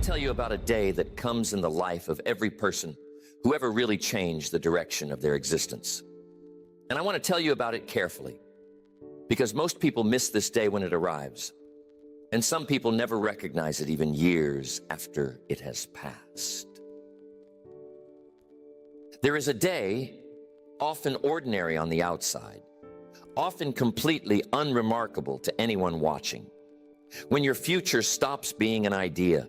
to tell you about a day that comes in the life of every person who ever really changed the direction of their existence. And I want to tell you about it carefully, because most people miss this day when it arrives, and some people never recognize it even years after it has passed. There is a day, often ordinary on the outside, often completely unremarkable to anyone watching, when your future stops being an idea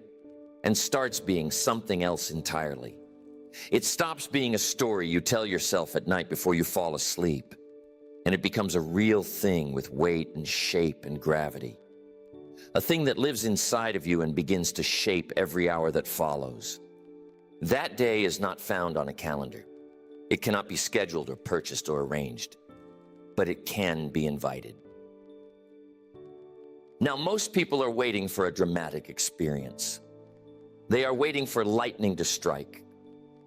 and starts being something else entirely. It stops being a story you tell yourself at night before you fall asleep, and it becomes a real thing with weight and shape and gravity. A thing that lives inside of you and begins to shape every hour that follows. That day is not found on a calendar. It cannot be scheduled or purchased or arranged, but it can be invited. Now, most people are waiting for a dramatic experience. They are waiting for lightning to strike,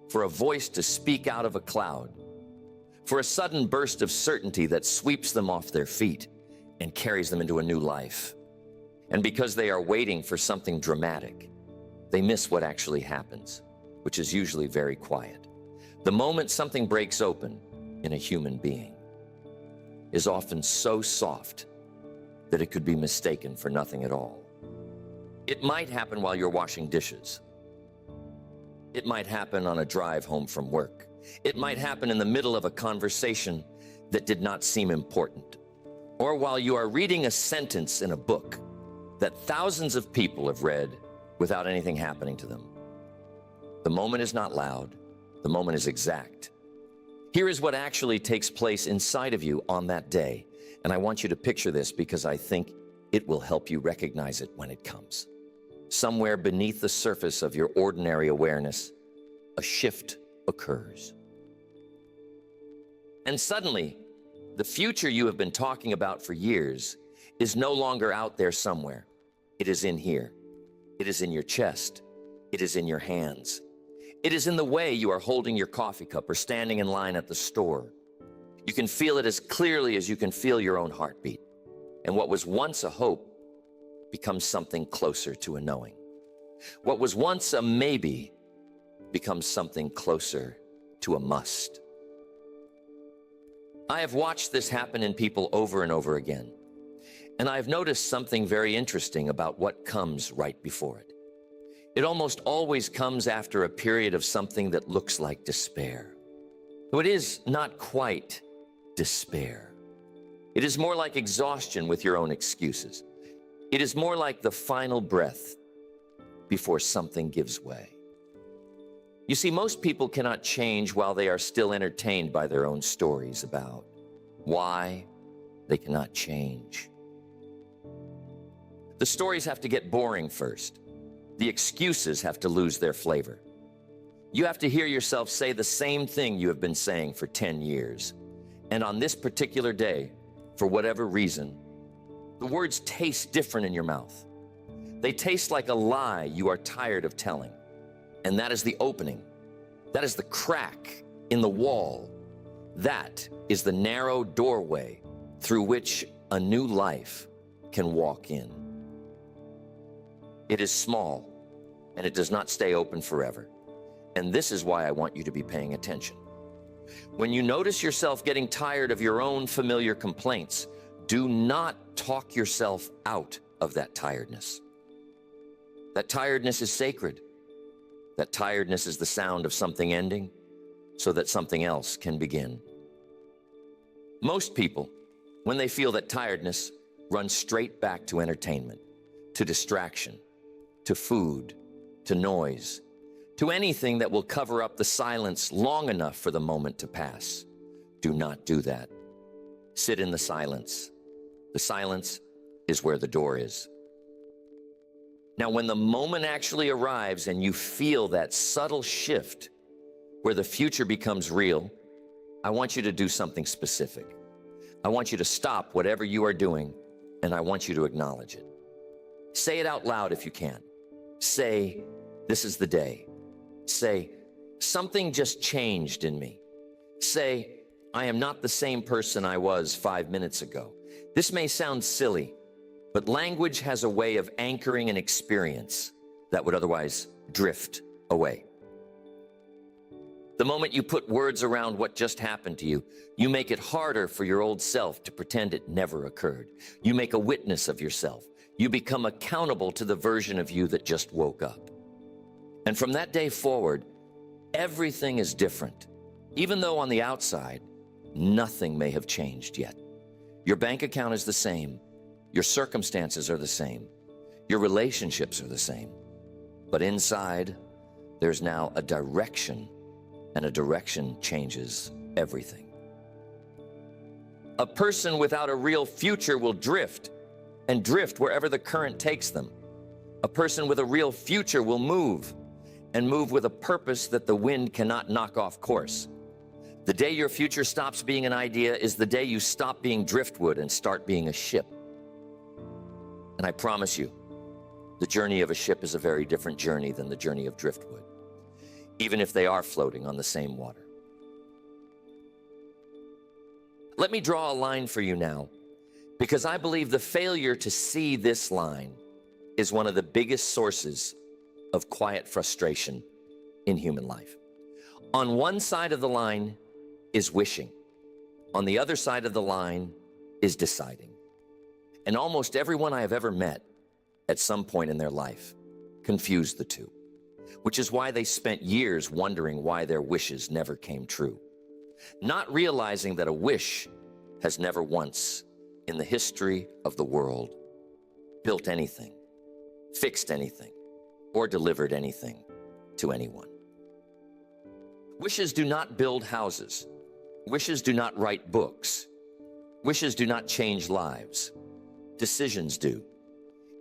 for a voice to speak out of a cloud, for a sudden burst of certainty that sweeps them off their feet and carries them into a new life. And because they are waiting for something dramatic, they miss what actually happens, which is usually very quiet. The moment something breaks open in a human being is often so soft that it could be mistaken for nothing at all. It might happen while you're washing dishes. It might happen on a drive home from work. It might happen in the middle of a conversation that did not seem important, or while you are reading a sentence in a book that thousands of people have read without anything happening to them. The moment is not loud. The moment is exact. Here is what actually takes place inside of you on that day, and I want you to picture this because I think it will help you recognize it when it comes. Somewhere beneath the surface of your ordinary awareness, a shift occurs. And suddenly, the future you have been talking about for years is no longer out there somewhere. It is in here. It is in your chest. It is in your hands. It is in the way you are holding your coffee cup or standing in line at the store. You can feel it as clearly as you can feel your own heartbeat. And what was once a hope becomes something closer to a knowing. What was once a maybe becomes something closer to a must. I have watched this happen in people over and over again, and I've noticed something very interesting about what comes right before it. It almost always comes after a period of something that looks like despair. Though it is not quite despair. It is more like exhaustion with your own excuses. It is more like the final breath before something gives way. You see, most people cannot change while they are still entertained by their own stories about why they cannot change. The stories have to get boring first. The excuses have to lose their flavor. You have to hear yourself say the same thing you have been saying for 10 years. And on this particular day, for whatever reason, the words taste different in your mouth. They taste like a lie you are tired of telling. And that is the opening. That is the crack in the wall. That is the narrow doorway through which a new life can walk in. It is small, and it does not stay open forever. And this is why I want you to be paying attention. When you notice yourself getting tired of your own familiar complaints, do not talk yourself out of that tiredness. That tiredness is sacred. That tiredness is the sound of something ending so that something else can begin. Most people, when they feel that tiredness, run straight back to entertainment, to distraction, to food, to noise, to anything that will cover up the silence long enough for the moment to pass. Do not do that. Sit in the silence. The silence is where the door is. Now, when the moment actually arrives and you feel that subtle shift where the future becomes real, I want you to do something specific. I want you to stop whatever you are doing, and I want you to acknowledge it. Say it out loud if you can. Say, this is the day. Say, something just changed in me. Say, I am not the same person I was 5 minutes ago. This may sound silly, but language has a way of anchoring an experience, that would otherwise drift away. The moment you put words around what just happened to you, you make it harder for your old self to pretend it never occurred. You make a witness of yourself. You become accountable to the version of you that just woke up. And from that day forward, everything is different. Even though on the outside, nothing may have changed yet. Your bank account is the same. Your circumstances are the same. Your relationships are the same. But inside, there's now a direction, and a direction changes everything. A person without a real future will drift, and drift wherever the current takes them. A person with a real future will move, and move with a purpose that the wind cannot knock off course. The day your future stops being an idea is the day you stop being driftwood and start being a ship. And I promise you, the journey of a ship is a very different journey than the journey of driftwood, even if they are floating on the same water. Let me draw a line for you now, because I believe the failure to see this line is one of the biggest sources of quiet frustration in human life. On one side of the line is wishing. On the other side of the line is deciding. And almost everyone I have ever met at some point in their life confused the two, which is why they spent years wondering why their wishes never came true, not realizing that a wish has never once in the history of the world built anything, fixed anything, or delivered anything to anyone. Wishes do not build houses. Wishes do not write books. Wishes do not change lives. Decisions do.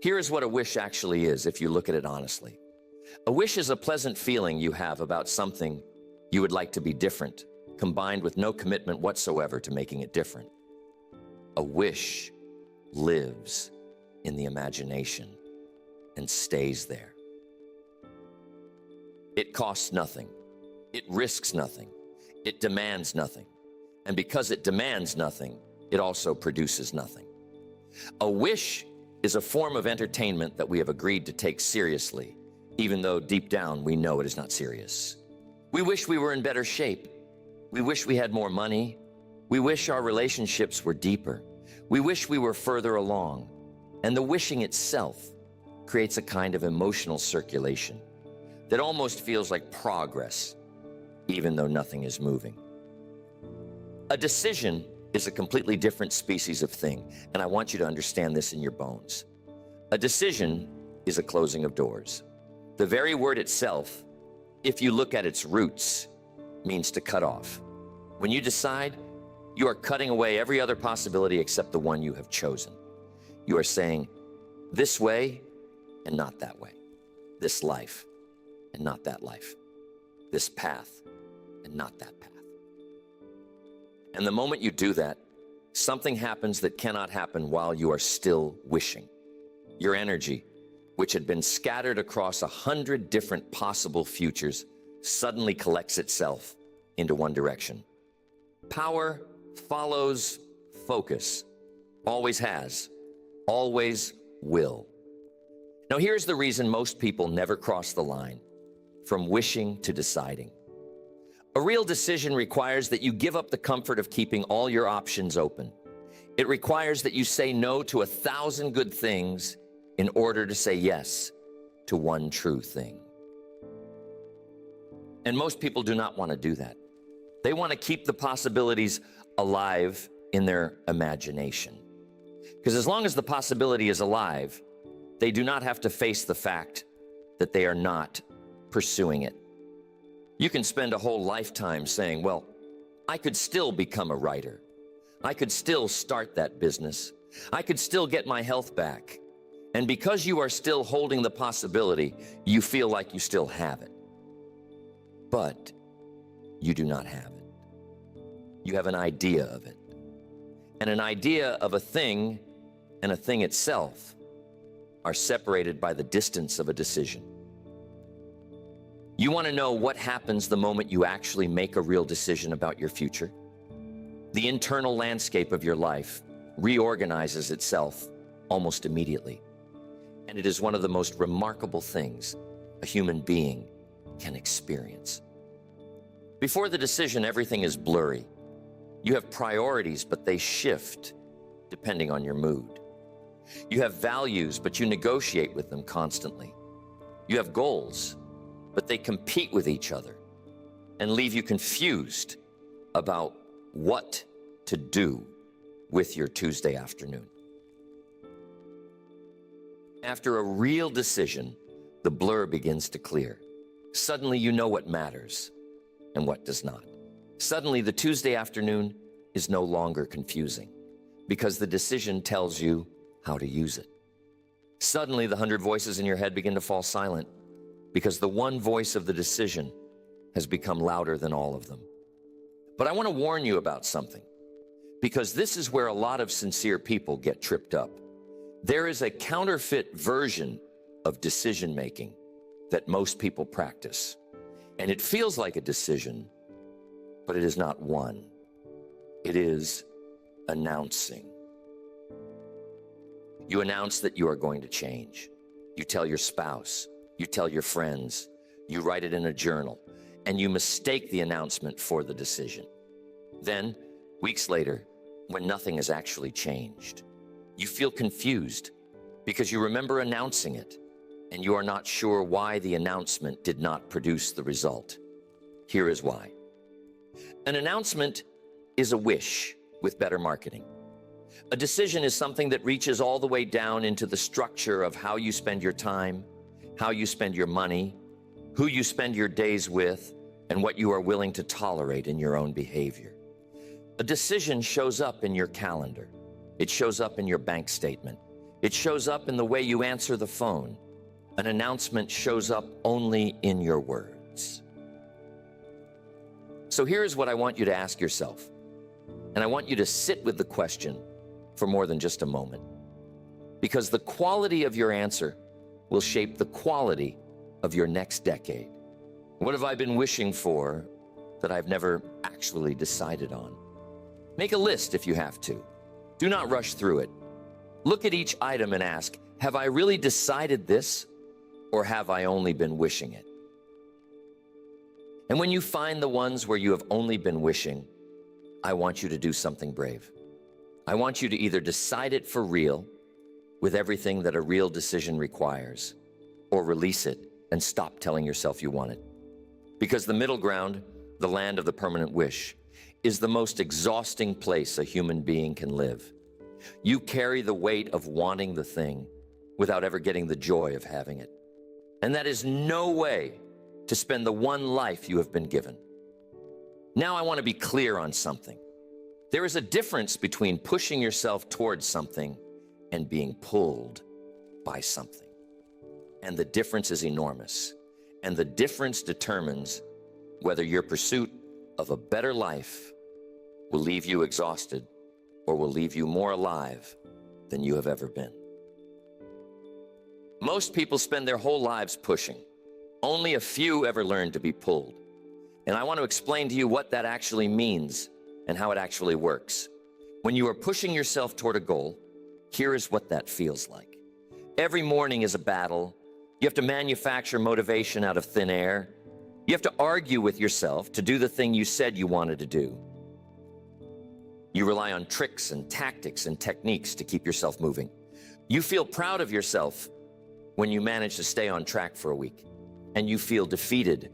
Here is what a wish actually is if you look at it honestly. A wish is a pleasant feeling you have about something you would like to be different, combined with no commitment whatsoever to making it different. A wish lives in the imagination and stays there. It costs nothing. It risks nothing. It demands nothing. And because it demands nothing, it also produces nothing. A wish is a form of entertainment that we have agreed to take seriously, even though deep down we know it is not serious. We wish we were in better shape. We wish we had more money. We wish our relationships were deeper. We wish we were further along. And the wishing itself creates a kind of emotional circulation that almost feels like progress, even though nothing is moving. A decision is a completely different species of thing, and I want you to understand this in your bones. A decision is a closing of doors. The very word itself, if you look at its roots, means to cut off. When you decide, you are cutting away every other possibility except the one you have chosen. You are saying, this way and not that way. This life and not that life. This path and not that path. And the moment you do that, something happens that cannot happen while you are still wishing. Your energy, which had been scattered across 100 different possible futures, suddenly collects itself into one direction. Power follows focus. Always has. Always will. Now here's the reason most people never cross the line from wishing to deciding. A real decision requires that you give up the comfort of keeping all your options open. It requires that you say no to 1,000 good things in order to say yes to one true thing. And most people do not want to do that. They want to keep the possibilities alive in their imagination. Because as long as the possibility is alive, they do not have to face the fact that they are not pursuing it. You can spend a whole lifetime saying, well, I could still become a writer. I could still start that business. I could still get my health back. And because you are still holding the possibility, you feel like you still have it. But you do not have it. You have an idea of it. And an idea of a thing and a thing itself are separated by the distance of a decision. You want to know what happens the moment you actually make a real decision about your future? The internal landscape of your life reorganizes itself almost immediately. And it is one of the most remarkable things a human being can experience. Before the decision, everything is blurry. You have priorities, but they shift depending on your mood. You have values, but you negotiate with them constantly. You have goals, but they compete with each other and leave you confused about what to do with your Tuesday afternoon. After a real decision, the blur begins to clear. Suddenly you know what matters and what does not. Suddenly the Tuesday afternoon is no longer confusing because the decision tells you how to use it. Suddenly the 100 voices in your head begin to fall silent because the one voice of the decision has become louder than all of them. But I want to warn you about something, because this is where a lot of sincere people get tripped up. There is a counterfeit version of decision-making that most people practice, and it feels like a decision, but it is not one. It is announcing. You announce that you are going to change. You tell your spouse, you tell your friends, you write it in a journal, and you mistake the announcement for the decision. Then, weeks later, when nothing has actually changed, you feel confused because you remember announcing it, and you are not sure why the announcement did not produce the result. Here is why. An announcement is a wish with better marketing. A decision is something that reaches all the way down into the structure of how you spend your time, how you spend your money, who you spend your days with, and what you are willing to tolerate in your own behavior. A decision shows up in your calendar. It shows up in your bank statement. It shows up in the way you answer the phone. An announcement shows up only in your words. So here's what I want you to ask yourself. And I want you to sit with the question for more than just a moment, because the quality of your answer will shape the quality of your next decade. What have I been wishing for that I've never actually decided on? Make a list if you have to. Do not rush through it. Look at each item and ask, have I really decided this, or have I only been wishing it? And when you find the ones where you have only been wishing, I want you to do something brave. I want you to either decide it for real, with everything that a real decision requires, or release it and stop telling yourself you want it. Because the middle ground, the land of the permanent wish, is the most exhausting place a human being can live. You carry the weight of wanting the thing without ever getting the joy of having it. And that is no way to spend the one life you have been given. Now I want to be clear on something. There is a difference between pushing yourself towards something and being pulled by something. And the difference is enormous. And the difference determines whether your pursuit of a better life will leave you exhausted or will leave you more alive than you have ever been. Most people spend their whole lives pushing. Only a few ever learn to be pulled. And I want to explain to you what that actually means and how it actually works. When you are pushing yourself toward a goal, here is what that feels like. Every morning is a battle. You have to manufacture motivation out of thin air. You have to argue with yourself to do the thing you said you wanted to do. You rely on tricks and tactics and techniques to keep yourself moving. You feel proud of yourself when you manage to stay on track for a week, and you feel defeated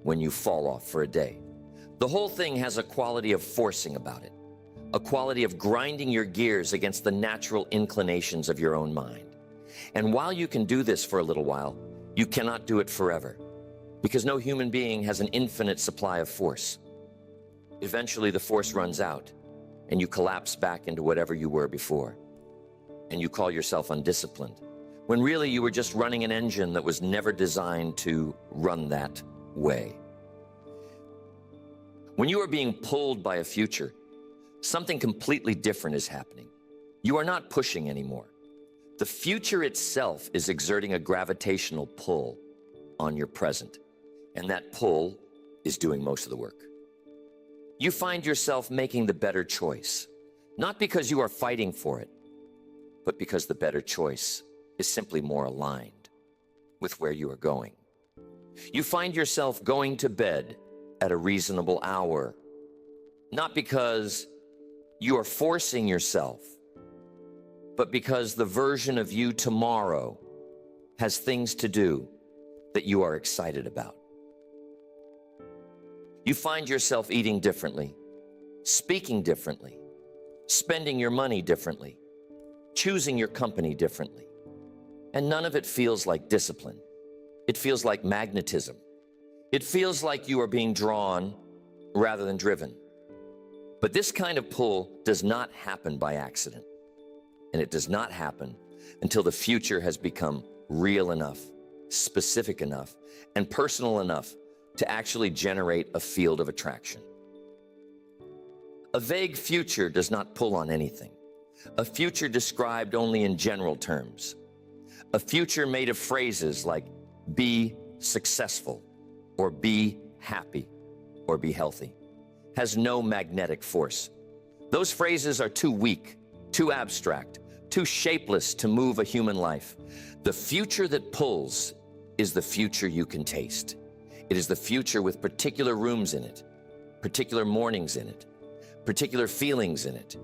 when you fall off for a day. The whole thing has a quality of forcing about it, a quality of grinding your gears against the natural inclinations of your own mind. And while you can do this for a little while, you cannot do it forever, because no human being has an infinite supply of force. Eventually the force runs out, and you collapse back into whatever you were before. And you call yourself undisciplined, when really you were just running an engine that was never designed to run that way. When you are being pulled by a future, something completely different is happening. You are not pushing anymore. The future itself is exerting a gravitational pull on your present, and that pull is doing most of the work. You find yourself making the better choice, not because you are fighting for it, but because the better choice is simply more aligned with where you are going. You find yourself going to bed at a reasonable hour, not because you are forcing yourself, but because the version of you tomorrow has things to do that you are excited about. You find yourself eating differently, speaking differently, spending your money differently, choosing your company differently. And none of it feels like discipline. It feels like magnetism. It feels like you are being drawn rather than driven. But this kind of pull does not happen by accident. And it does not happen until the future has become real enough, specific enough, and personal enough to actually generate a field of attraction. A vague future does not pull on anything. A future described only in general terms. A future made of phrases like be successful, or be happy, or be healthy, has no magnetic force. Those phrases are too weak, too abstract, too shapeless to move a human life. The future that pulls is the future you can taste. It is the future with particular rooms in it, particular mornings in it, particular feelings in it.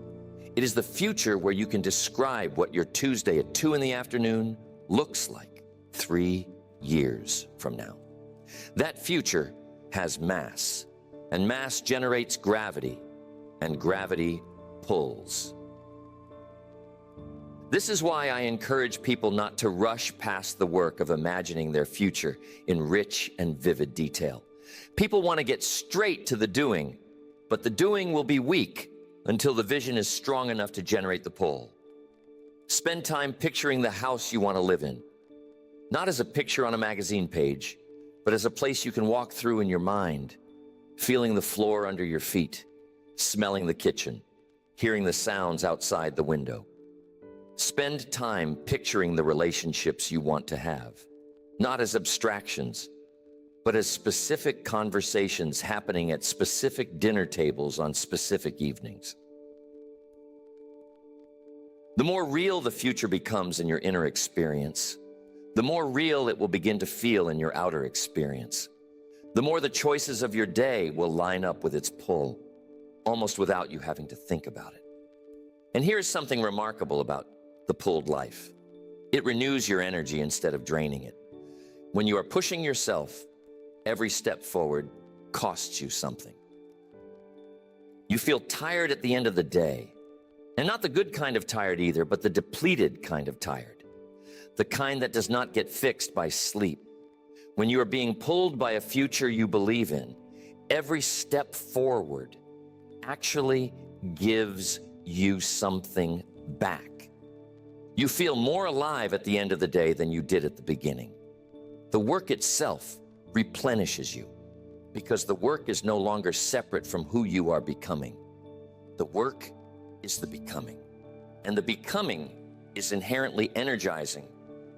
It is the future where you can describe what your Tuesday at 2 p.m. looks like 3 years from now. That future has mass, and mass generates gravity, and gravity pulls. This is why I encourage people not to rush past the work of imagining their future in rich and vivid detail. People want to get straight to the doing, but the doing will be weak until the vision is strong enough to generate the pull. Spend time picturing the house you want to live in, not as a picture on a magazine page, but as a place you can walk through in your mind, feeling the floor under your feet, smelling the kitchen, hearing the sounds outside the window. Spend time picturing the relationships you want to have, not as abstractions, but as specific conversations happening at specific dinner tables on specific evenings. The more real the future becomes in your inner experience, the more real it will begin to feel in your outer experience. The more the choices of your day will line up with its pull, almost without you having to think about it. And here's something remarkable about the pulled life. It renews your energy instead of draining it. When you are pushing yourself, every step forward costs you something. You feel tired at the end of the day, and not the good kind of tired either, but the depleted kind of tired, the kind that does not get fixed by sleep. When you are being pulled by a future you believe in, every step forward actually gives you something back. You feel more alive at the end of the day than you did at the beginning. The work itself replenishes you because the work is no longer separate from who you are becoming. The work is the becoming, and the becoming is inherently energizing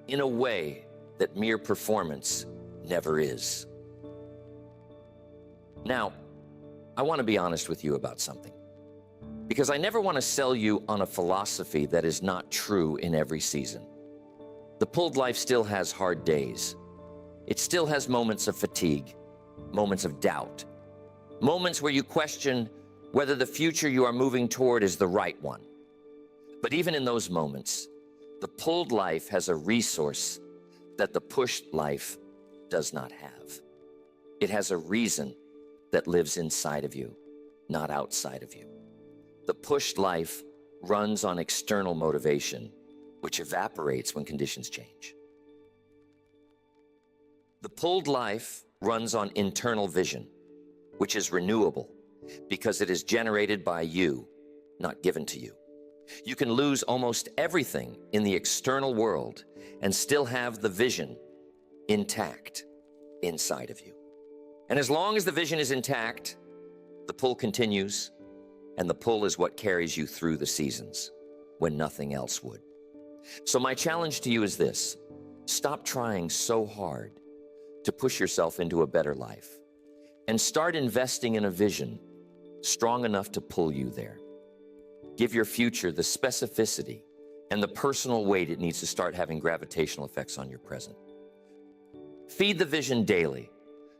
in a way that mere performance never is. Now, I want to be honest with you about something, because I never want to sell you on a philosophy that is not true in every season. The pulled life still has hard days. It still has moments of fatigue, moments of doubt, moments where you question whether the future you are moving toward is the right one. But even in those moments, the pulled life has a resource that the pushed life does not have. It has a reason that lives inside of you, not outside of you. The pushed life runs on external motivation, which evaporates when conditions change. The pulled life runs on internal vision, which is renewable because it is generated by you, not given to you. You can lose almost everything in the external world and still have the vision intact inside of you. And as long as the vision is intact, the pull continues, and the pull is what carries you through the seasons when nothing else would. So my challenge to you is this: stop trying so hard to push yourself into a better life and start investing in a vision strong enough to pull you there. Give your future the specificity and the personal weight it needs to start having gravitational effects on your present. Feed the vision daily,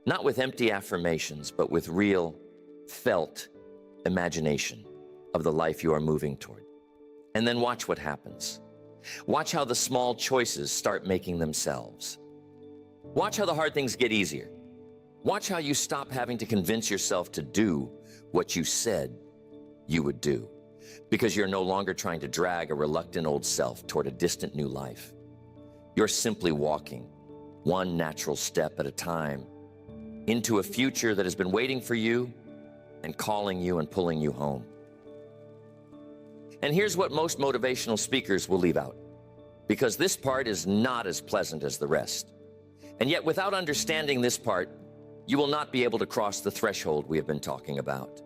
not with empty affirmations, but with real, felt imagination of the life you are moving toward. And then watch what happens. Watch how the small choices start making themselves. Watch how the hard things get easier. Watch how you stop having to convince yourself to do what you said you would do, because you're no longer trying to drag a reluctant old self toward a distant new life. You're simply walking one natural step at a time into a future that has been waiting for you and calling you and pulling you home. And here's what most motivational speakers will leave out, because this part is not as pleasant as the rest. And yet, without understanding this part, you will not be able to cross the threshold we have been talking about.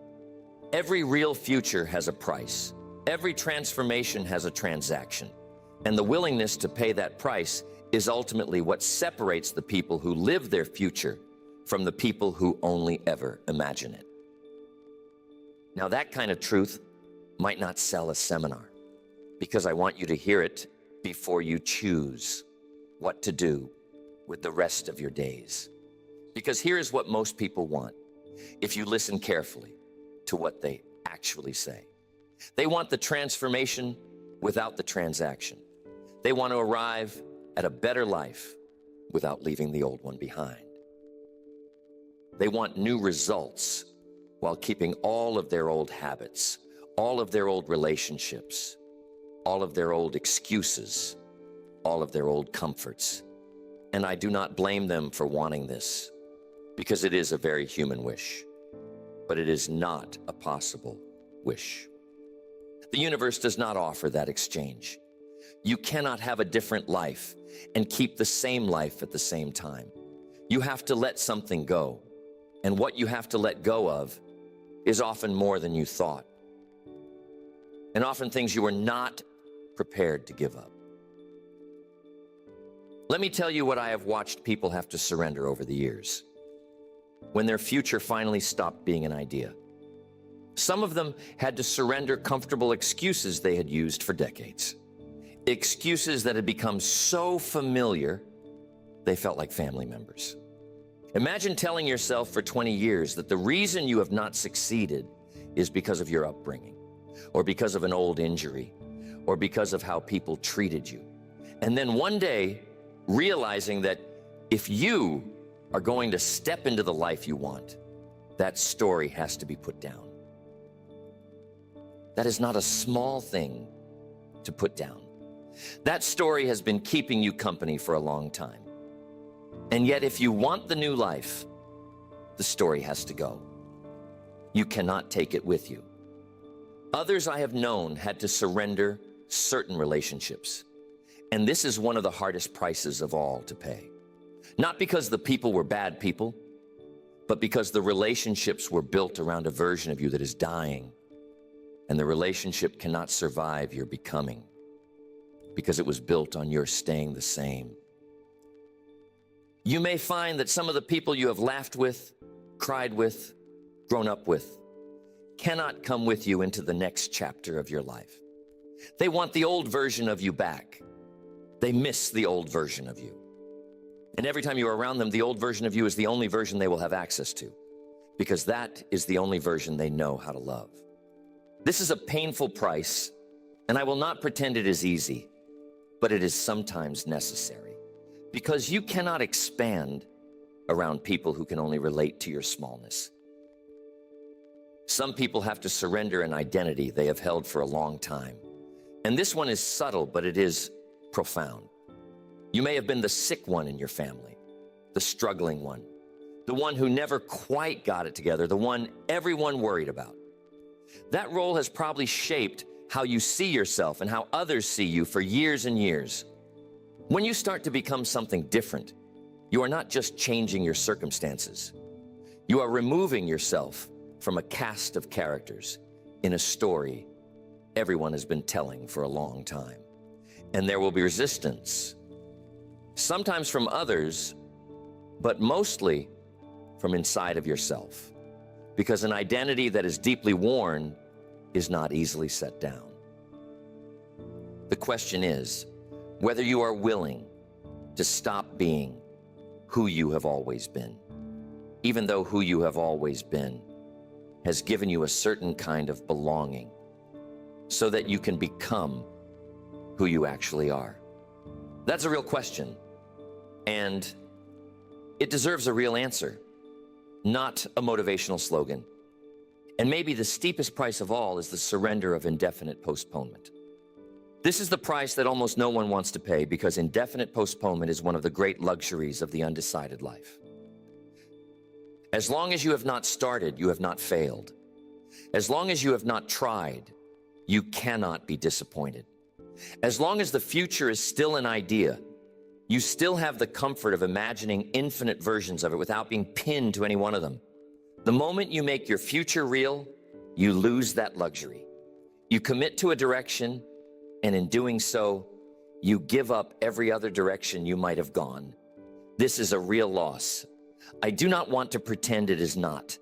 Every real future has a price. Every transformation has a transaction. And the willingness to pay that price is ultimately what separates the people who live their future from the people who only ever imagine it. Now, that kind of truth might not sell a seminar, because I want you to hear it before you choose what to do with the rest of your days. Because here is what most people want, if you listen carefully to what they actually say. They want the transformation without the transaction. They want to arrive at a better life without leaving the old one behind. They want new results while keeping all of their old habits, all of their old relationships, all of their old excuses, all of their old comforts. And I do not blame them for wanting this, because it is a very human wish, but it is not a possible wish. The universe does not offer that exchange. You cannot have a different life and keep the same life at the same time. You have to let something go, and what you have to let go of is often more than you thought, and often things you are not prepared to give up. Let me tell you what I have watched people have to surrender over the years, when their future finally stopped being an idea. Some of them had to surrender comfortable excuses they had used for decades. Excuses that had become so familiar, they felt like family members. Imagine telling yourself for 20 years that the reason you have not succeeded is because of your upbringing, or because of an old injury, or because of how people treated you. And then one day, realizing that if you are going to step into the life you want, that story has to be put down. That is not a small thing to put down. That story has been keeping you company for a long time. And yet, if you want the new life, the story has to go. You cannot take it with you. Others I have known had to surrender certain relationships. And this is one of the hardest prices of all to pay. Not because the people were bad people, but because the relationships were built around a version of you that is dying. And the relationship cannot survive your becoming, because it was built on your staying the same. You may find that some of the people you have laughed with, cried with, grown up with, cannot come with you into the next chapter of your life. They want the old version of you back. They miss the old version of you. And every time you are around them, the old version of you is the only version they will have access to, because that is the only version they know how to love. This is a painful price, and I will not pretend it is easy, but it is sometimes necessary, because you cannot expand around people who can only relate to your smallness. Some people have to surrender an identity they have held for a long time. And this one is subtle, but it is profound. You may have been the sick one in your family, the struggling one, the one who never quite got it together, the one everyone worried about. That role has probably shaped how you see yourself and how others see you for years and years. When you start to become something different, you are not just changing your circumstances. You are removing yourself from a cast of characters in a story everyone has been telling for a long time. And there will be resistance, sometimes from others, but mostly from inside of yourself, because an identity that is deeply worn is not easily set down. The question is whether you are willing to stop being who you have always been, even though who you have always been has given you a certain kind of belonging so that you can become who you actually are. That's a real question, and it deserves a real answer, not a motivational slogan. And maybe the steepest price of all is the surrender of indefinite postponement. This is the price that almost no one wants to pay, because indefinite postponement is one of the great luxuries of the undecided life. As long as you have not started, you have not failed. As long as you have not tried, you cannot be disappointed. As long as the future is still an idea, you still have the comfort of imagining infinite versions of it without being pinned to any one of them. The moment you make your future real, you lose that luxury. You commit to a direction, and in doing so, you give up every other direction you might have gone. This is a real loss. I do not want to pretend it is not.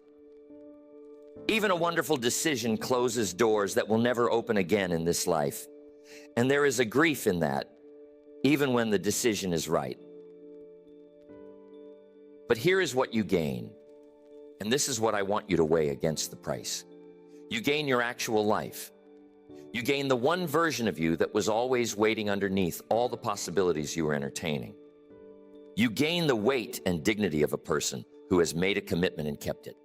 Even a wonderful decision closes doors that will never open again in this life. And there is a grief in that, even when the decision is right. But here is what you gain, and this is what I want you to weigh against the price. You gain your actual life. You gain the one version of you that was always waiting underneath all the possibilities you were entertaining. You gain the weight and dignity of a person who has made a commitment and kept it.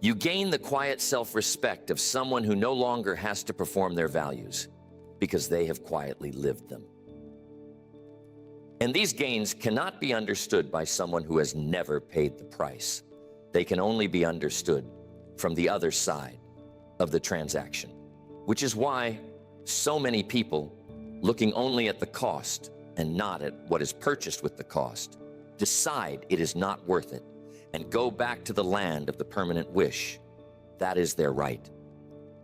You gain the quiet self-respect of someone who no longer has to perform their values because they have quietly lived them. And these gains cannot be understood by someone who has never paid the price. They can only be understood from the other side of the transaction, which is why so many people, looking only at the cost and not at what is purchased with the cost, decide it is not worth it and go back to the land of the permanent wish. That is their right.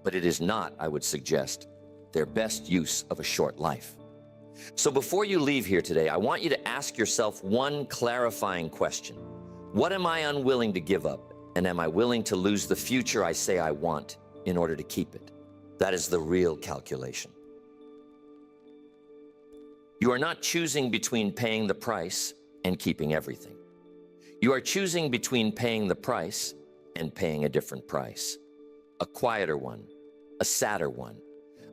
But it is not, I would suggest, their best use of a short life. So before you leave here today, I want you to ask yourself one clarifying question. What am I unwilling to give up? And am I willing to lose the future I say I want in order to keep it? That is the real calculation. You are not choosing between paying the price and keeping everything. You are choosing between paying the price and paying a different price. A quieter one, a sadder one,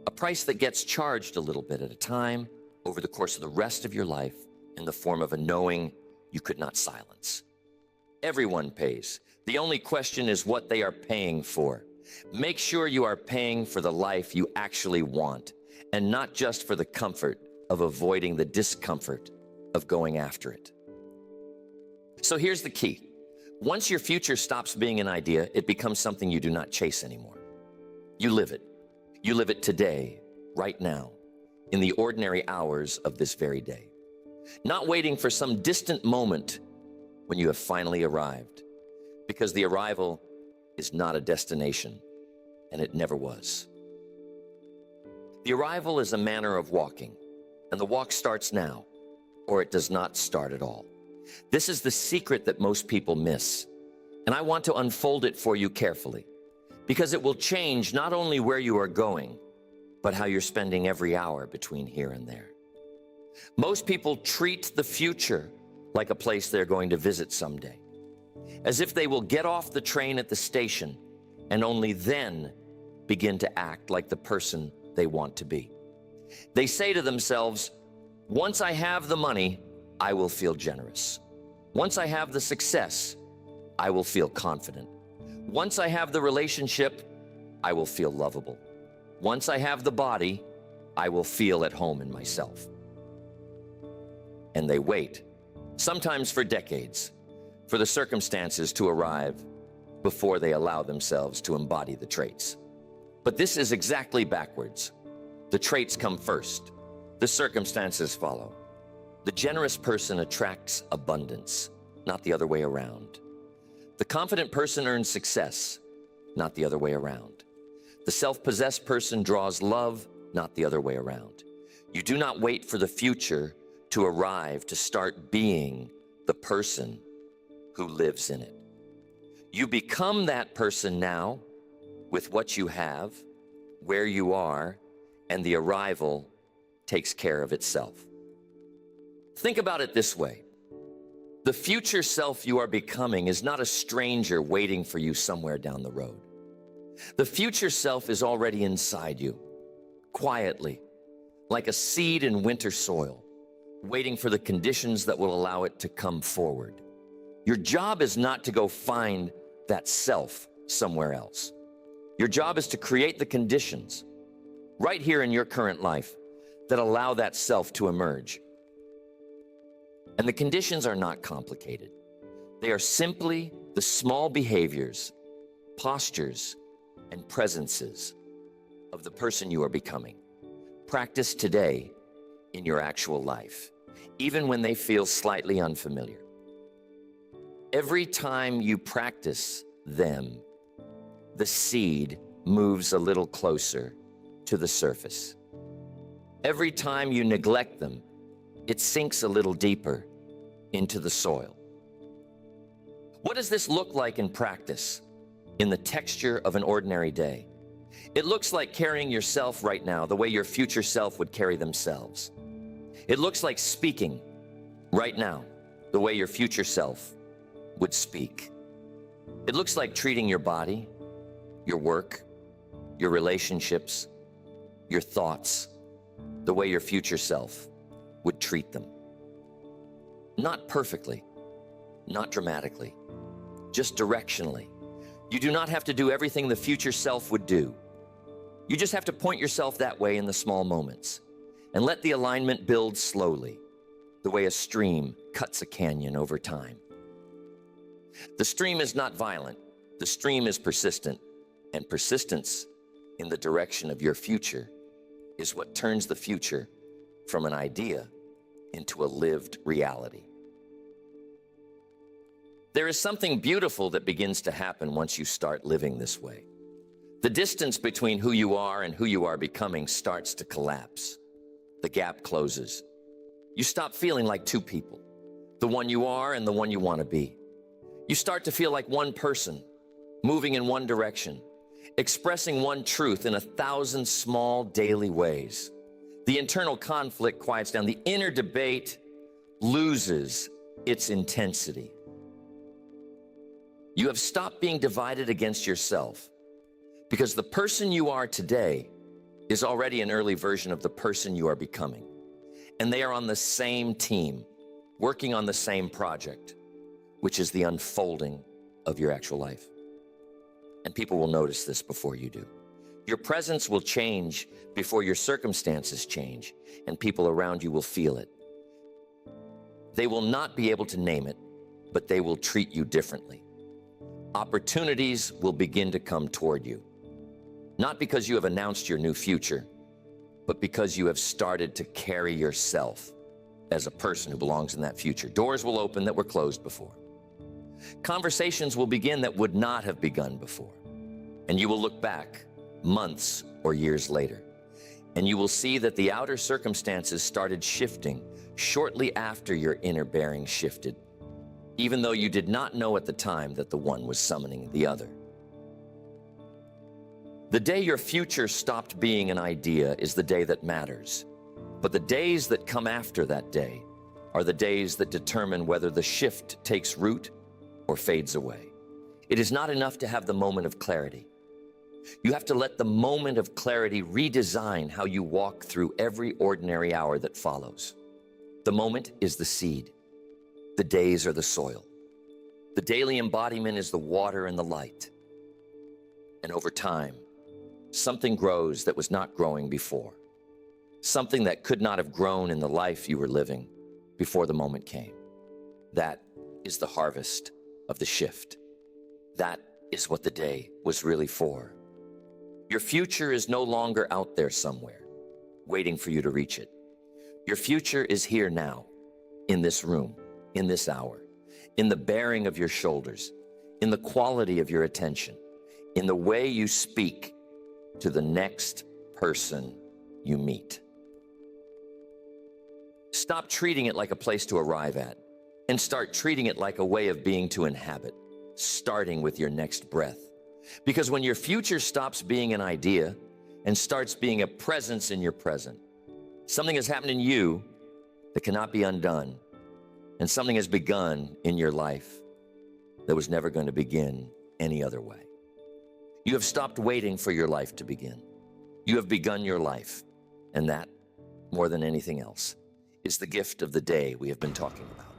a price that gets charged a little bit at a time over the course of the rest of your life in the form of a knowing you could not silence. Everyone pays. The only question is what they are paying for. Make sure you are paying for the life you actually want, and not just for the comfort of avoiding the discomfort of going after it. So here's the key. Once your future stops being an idea, it becomes something you do not chase anymore. You live it. You live it today, right now, in the ordinary hours of this very day. Not waiting for some distant moment when you have finally arrived, because the arrival is not a destination, and it never was. The arrival is a manner of walking, and the walk starts now, or it does not start at all. This is the secret that most people miss, and I want to unfold it for you carefully, because it will change not only where you are going, but how you're spending every hour between here and there. Most people treat the future like a place they're going to visit someday, as if they will get off the train at the station and only then begin to act like the person they want to be. They say to themselves, once I have the money, I will feel generous. Once I have the success, I will feel confident. Once I have the relationship, I will feel lovable. Once I have the body, I will feel at home in myself. And they wait, sometimes for decades, for the circumstances to arrive before they allow themselves to embody the traits. But this is exactly backwards. The traits come first. The circumstances follow. The generous person attracts abundance, not the other way around. The confident person earns success, not the other way around. The self-possessed person draws love, not the other way around. You do not wait for the future to arrive to start being the person who lives in it. You become that person now with what you have, where you are, and the arrival takes care of itself. Think about it this way. The future self you are becoming is not a stranger waiting for you somewhere down the road. The future self is already inside you, quietly, like a seed in winter soil, waiting for the conditions that will allow it to come forward. Your job is not to go find that self somewhere else. Your job is to create the conditions right here in your current life that allow that self to emerge. And the conditions are not complicated. They are simply the small behaviors, postures, and presences of the person you are becoming. Practice today in your actual life, even when they feel slightly unfamiliar. Every time you practice them, the seed moves a little closer to the surface. Every time you neglect them, it sinks a little deeper into the soil. What does this look like in practice, in the texture of an ordinary day? It looks like carrying yourself right now the way your future self would carry themselves. It looks like speaking right now the way your future self would speak. It looks like treating your body, your work, your relationships, your thoughts, the way your future self would treat them. Not perfectly, not dramatically, just directionally. You do not have to do everything the future self would do. You just have to point yourself that way in the small moments and let the alignment build slowly, the way a stream cuts a canyon over time. The stream is not violent. The stream is persistent, and persistence in the direction of your future is what turns the future from an idea into a lived reality. There is something beautiful that begins to happen once you start living this way. The distance between who you are and who you are becoming starts to collapse. The gap closes. You stop feeling like two people, the one you are and the one you want to be. You start to feel like one person, moving in one direction, expressing one truth in 1,000 small daily ways. The internal conflict quiets down. The inner debate loses its intensity. You have stopped being divided against yourself because the person you are today is already an early version of the person you are becoming. And they are on the same team, working on the same project, which is the unfolding of your actual life. And people will notice this before you do. Your presence will change before your circumstances change, and people around you will feel it. They will not be able to name it, but they will treat you differently. Opportunities will begin to come toward you, not because you have announced your new future, but because you have started to carry yourself as a person who belongs in that future. Doors will open that were closed before. Conversations will begin that would not have begun before. And you will look back months or years later, and you will see that the outer circumstances started shifting shortly after your inner bearing shifted, even though you did not know at the time that the one was summoning the other. The day your future stopped being an idea is the day that matters. But the days that come after that day are the days that determine whether the shift takes root or fades away. It is not enough to have the moment of clarity. You have to let the moment of clarity redesign how you walk through every ordinary hour that follows. The moment is the seed. The days are the soil. The daily embodiment is the water and the light. And over time, something grows that was not growing before. Something that could not have grown in the life you were living before the moment came. That is the harvest of the shift. That is what the day was really for. Your future is no longer out there somewhere, waiting for you to reach it. Your future is here now, in this room, in this hour, in the bearing of your shoulders, in the quality of your attention, in the way you speak to the next person you meet. Stop treating it like a place to arrive at and start treating it like a way of being to inhabit, starting with your next breath. Because when your future stops being an idea and starts being a presence in your present, Something has happened in you that cannot be undone. And something has begun in your life that was never going to begin any other way. You have stopped waiting for your life to begin. You have begun your life. And that, more than anything else, is the gift of the day we have been talking about.